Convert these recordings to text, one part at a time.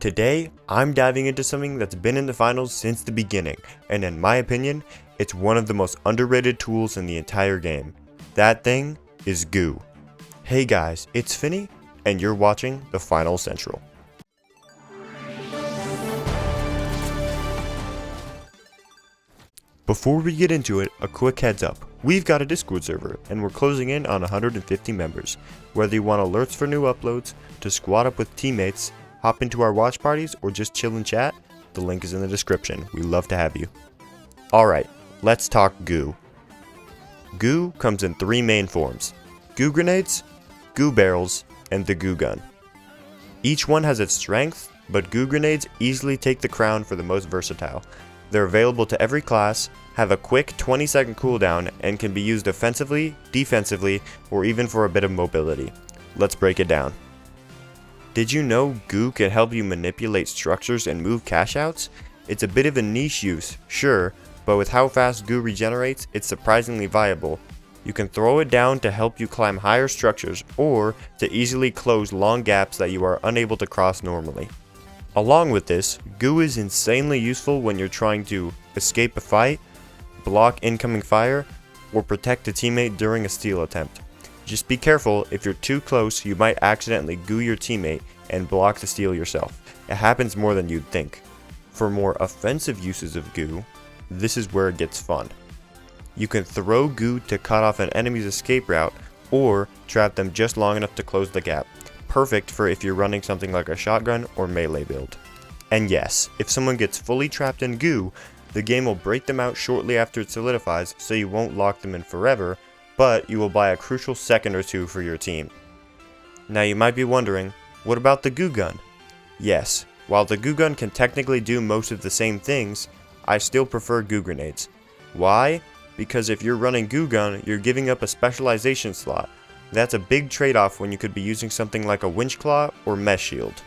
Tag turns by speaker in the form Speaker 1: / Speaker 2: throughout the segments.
Speaker 1: Today, I'm diving into something that's been in the finals since the beginning, and in my opinion, it's one of the most underrated tools in the entire game. That thing is Goo. Hey guys, it's Finny, and you're watching the Final Central. Before we get into it, a quick heads up. We've got a Discord server, and we're closing in on 150 members. Whether you want alerts for new uploads, to squad up with teammates, hop into our watch parties, or just chill and chat, the link is in the description. We love to have you. Alright, let's talk Goo. Goo comes in three main forms: Goo Grenades, Goo Barrels, and the Goo Gun. Each one has its strength, but Goo Grenades easily take the crown for the most versatile. They're available to every class, have a quick 20-second cooldown, and can be used offensively, defensively, or even for a bit of mobility. Let's break it down. Did you know Goo can help you manipulate structures and move cashouts? It's a bit of a niche use, sure, but with how fast Goo regenerates, it's surprisingly viable. You can throw it down to help you climb higher structures, or to easily close long gaps that you are unable to cross normally. Along with this, Goo is insanely useful when you're trying to escape a fight, block incoming fire, or protect a teammate during a steal attempt. Just be careful, if you're too close, you might accidentally Goo your teammate and block the steal yourself. It happens more than you'd think. For more offensive uses of Goo, this is where it gets fun. You can throw Goo to cut off an enemy's escape route, or trap them just long enough to close the gap. Perfect for if you're running something like a shotgun or melee build. And yes, if someone gets fully trapped in Goo, the game will break them out shortly after it solidifies, so you won't lock them in forever, but you will buy a crucial second or two for your team. Now you might be wondering, what about the Goo Gun? Yes, while the Goo Gun can technically do most of the same things, I still prefer Goo Grenades. Why? Because if you're running Goo Gun, you're giving up a specialization slot. That's a big trade-off when you could be using something like a winch claw or mesh shield.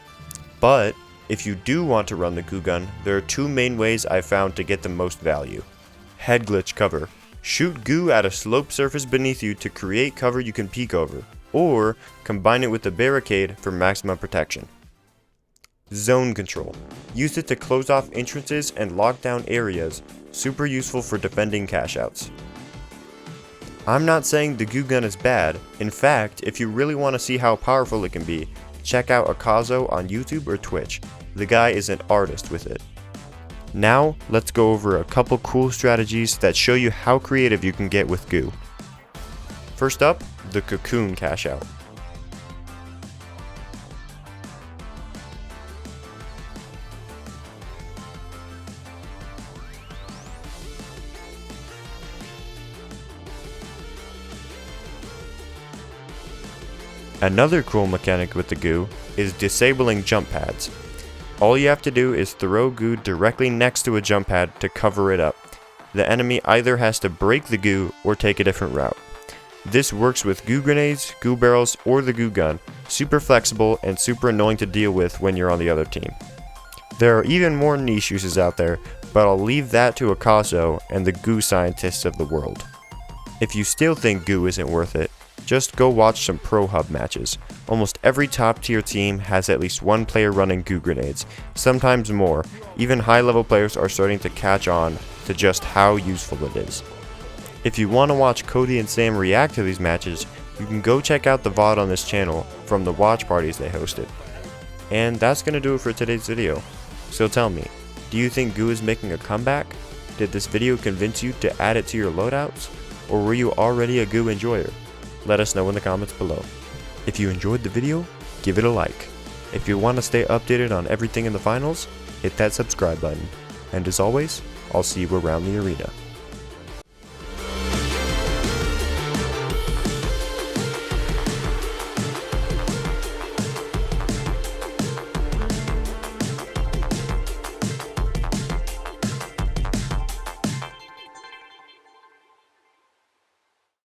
Speaker 1: But if you do want to run the Goo Gun, there are two main ways I've found to get the most value. Head glitch cover. Shoot Goo at a sloped surface beneath you to create cover you can peek over, or combine it with a barricade for maximum protection. Zone control. Use it to close off entrances and lock down areas, super useful for defending cashouts. I'm not saying the Goo Gun is bad. In fact, if you really want to see how powerful it can be, check out Akazo on YouTube or Twitch. The guy is an artist with it. Now, let's go over a couple cool strategies that show you how creative you can get with Goo. First up, the Cocoon Cashout. Another cool mechanic with the Goo is disabling jump pads. All you have to do is throw Goo directly next to a jump pad to cover it up. The enemy either has to break the Goo or take a different route. This works with Goo Grenades, Goo Barrels, or the Goo Gun, super flexible and super annoying to deal with when you're on the other team. There are even more niche uses out there, but I'll leave that to Akazo and the Goo scientists of the world. If you still think Goo isn't worth it, just go watch some Pro Hub matches. Almost every top tier team has at least one player running Goo Grenades, sometimes more. Even high level players are starting to catch on to just how useful it is. If you want to watch Cody and Sam react to these matches, you can go check out the VOD on this channel from the watch parties they hosted. And that's going to do it for today's video. So tell me, do you think Goo is making a comeback? Did this video convince you to add it to your loadouts? Or were you already a Goo enjoyer? Let us know in the comments below. If you enjoyed the video, give it a like. If you want to stay updated on everything in the finals, hit that subscribe button. And as always, I'll see you around the arena.